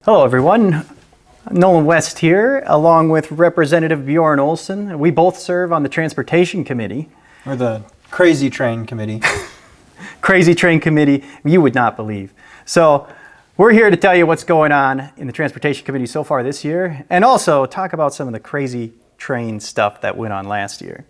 Hello everyone, Nolan West here, along with Representative Bjorn Olson. We both serve on the Transportation Committee. Or the Crazy Train Committee. Crazy Train Committee, you would not believe. So we're here to tell you what's going on in the Transportation Committee so far this year, and also talk about some of the crazy train stuff that went on last year.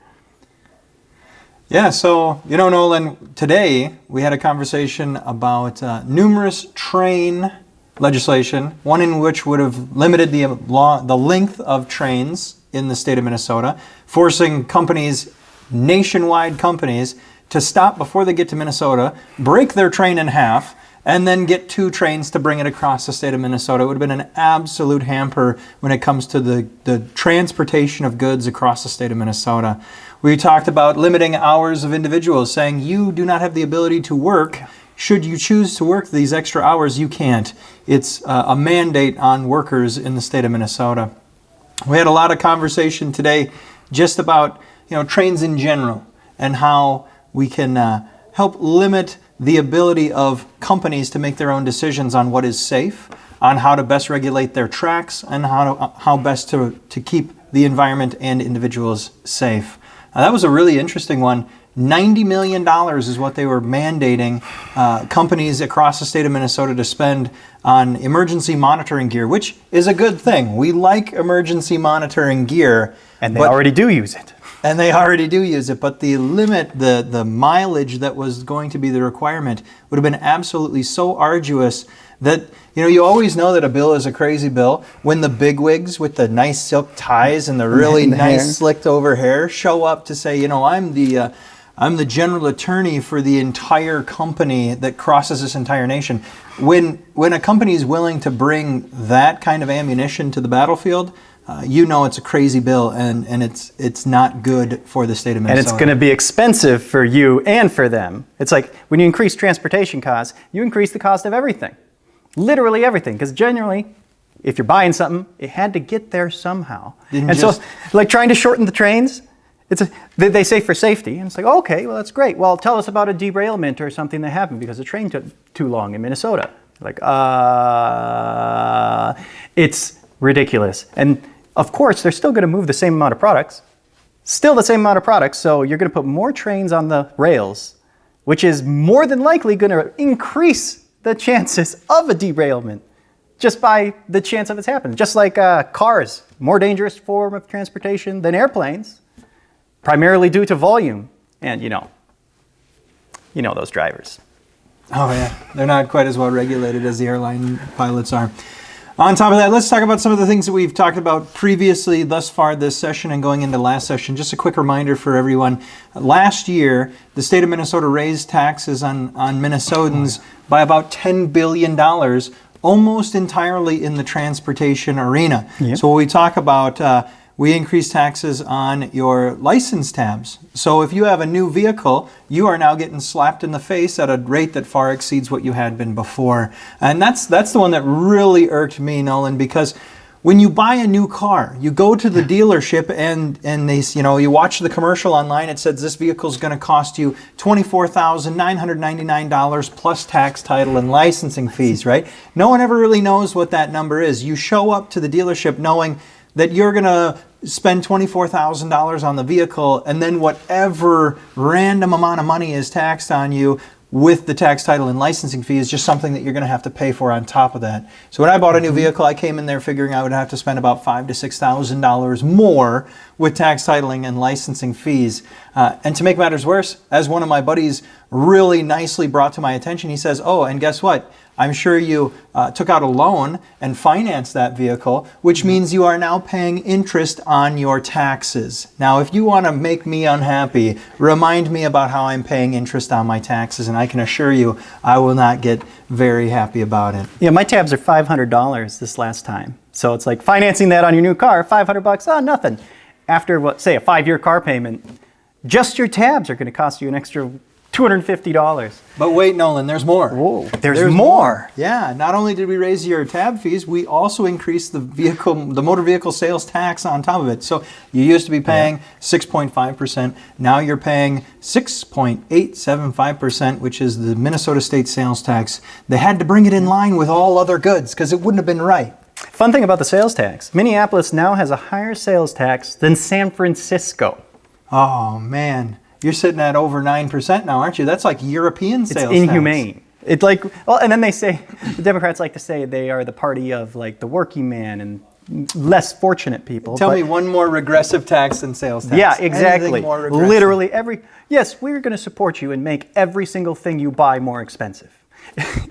Yeah, so, Nolan, today we had a conversation about numerous train legislation, one in which would have limited the length of trains in the state of Minnesota, forcing companies, nationwide companies, to stop before they get to Minnesota, break their train in half, and then get 2 trains to bring it across the state of Minnesota. It would have been an absolute hamper when it comes to the transportation of goods across the state of Minnesota. We talked about limiting hours of individuals, saying you do not have the ability to work. Should you choose to work these extra hours, you can't. It's a mandate on workers in the state of Minnesota. We had a lot of conversation today just about trains in general and how we can help limit the ability of companies to make their own decisions on what is safe, on how to best regulate their tracks, and how best to keep the environment and individuals safe. That was a really interesting one. $90 million is what they were mandating companies across the state of Minnesota to spend on emergency monitoring gear, which is a good thing. We like emergency monitoring gear. And they already do use it. And they already do use it, but the limit, the mileage that was going to be the requirement would have been absolutely so arduous that, you always know that a bill is a crazy bill when the bigwigs with the nice silk ties and the really nice slicked over hair show up to say, I'm the general attorney for the entire company that crosses this entire nation. When a company is willing to bring that kind of ammunition to the battlefield, it's a crazy bill, and it's not good for the state of Minnesota. And it's going to be expensive for you and for them. It's like when you increase transportation costs, you increase the cost of everything. Literally everything. Because generally, if you're buying something, it had to get there somehow. So, like trying to shorten the trains, they say for safety, and it's like, okay, well, that's great. Well, tell us about a derailment or something that happened because the train took too long in Minnesota. Like, it's ridiculous. And of course, they're still going to move the same amount of products. Still the same amount of products, so you're going to put more trains on the rails, which is more than likely going to increase the chances of a derailment just by the chance of it's happening. Just like cars, more dangerous form of transportation than airplanes, primarily due to volume. And you know those drivers. Oh yeah, they're not quite as well regulated as the airline pilots are. On top of that, let's talk about some of the things that we've talked about previously thus far this session and going into last session. Just a quick reminder for everyone. Last year, the state of Minnesota raised taxes on Minnesotans by about $10 billion, almost entirely in the transportation arena. Yep. So when we talk about, we increased taxes on your license tabs. So if you have a new vehicle, you are now getting slapped in the face at a rate that far exceeds what you had been before. And that's the one that really irked me, Nolan, because when you buy a new car, you go to the dealership and they, you watch the commercial online. It says this vehicle is going to cost you $24,999 plus tax, title, and licensing fees, right? No one ever really knows what that number is. You show up to the dealership knowing that you're going to spend $24,000 on the vehicle, and then whatever random amount of money is taxed on you with the tax, title, and licensing fee is just something that you're going to have to pay for on top of that. So when I bought a new vehicle, I came in there figuring I would have to spend about $5,000 to $6,000 more with tax, titling, and licensing fees. And to make matters worse, as one of my buddies really nicely brought to my attention, he says, oh, and guess what? I'm sure you took out a loan and financed that vehicle, which means you are now paying interest on your taxes. Now, if you want to make me unhappy, remind me about how I'm paying interest on my taxes, and I can assure you I will not get very happy about it. Yeah, my tabs are $500 this last time. So it's like financing that on your new car, $500, nothing. After, say, a 5-year car payment, just your tabs are going to cost you an extra $200 $250. But wait, Nolan, there's more. Whoa, there's more. Yeah, not only did we raise your tab fees, we also increased the motor vehicle sales tax on top of it. So you used to be paying 6.5%. Now you're paying 6.875%, which is the Minnesota state sales tax. They had to bring it in line with all other goods because it wouldn't have been right. Fun thing about the sales tax, Minneapolis now has a higher sales tax than San Francisco. Oh, man. You're sitting at over 9% now, aren't you? That's like European sales It's inhumane. Tax. It's like, well, and then they say, the Democrats like to say they are the party of like the working man and less fortunate people. Tell me one more regressive tax than sales tax. Yeah, exactly. Anything more regressive? Literally yes, we're going to support you and make every single thing you buy more expensive.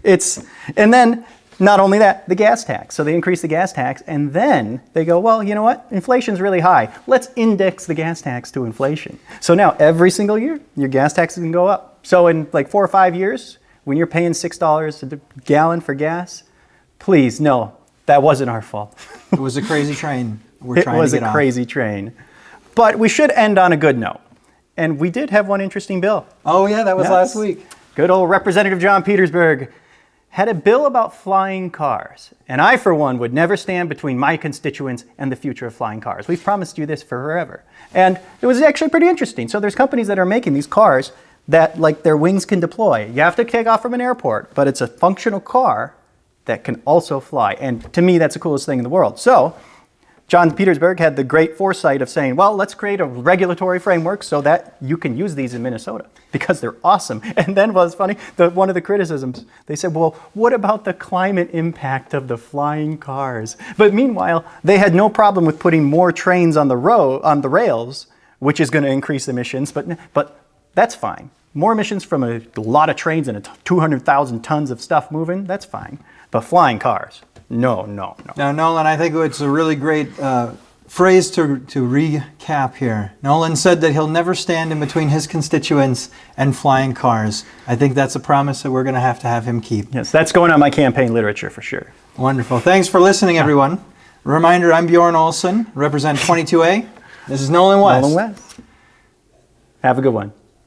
And then not only that, the gas tax. So they increase the gas tax and then they go, well, you know what? Inflation's really high. Let's index the gas tax to inflation. So now every single year, your gas tax can go up. So in like 4 or 5 years, when you're paying $6 a gallon for gas, please, no, that wasn't our fault. It was a crazy train. It was a crazy train. But we should end on a good note. And we did have one interesting bill. Oh yeah, that was last week. Good old Representative John Petersburg had a bill about flying cars. And I, for one, would never stand between my constituents and the future of flying cars. We've promised you this for forever. And it was actually pretty interesting. So there's companies that are making these cars that, like, their wings can deploy. You have to take off from an airport, but it's a functional car that can also fly. And to me, that's the coolest thing in the world. So John Petersburg had the great foresight of saying, well, let's create a regulatory framework so that you can use these in Minnesota because they're awesome. And then what was funny, one of the criticisms, they said, well, what about the climate impact of the flying cars? But meanwhile, they had no problem with putting more trains on the rails, which is going to increase emissions, but that's fine. More emissions from a lot of trains and 200,000 tons of stuff moving, that's fine. But flying cars, no. Now, Nolan, I think it's a really great phrase to recap here. Nolan said that he'll never stand in between his constituents and flying cars. I think that's a promise that we're going to have him keep. Yes, that's going on my campaign literature for sure. Wonderful. Thanks for listening, everyone. Reminder, I'm Bjorn Olson, represent 22A. This is Nolan West. Nolan West. Have a good one.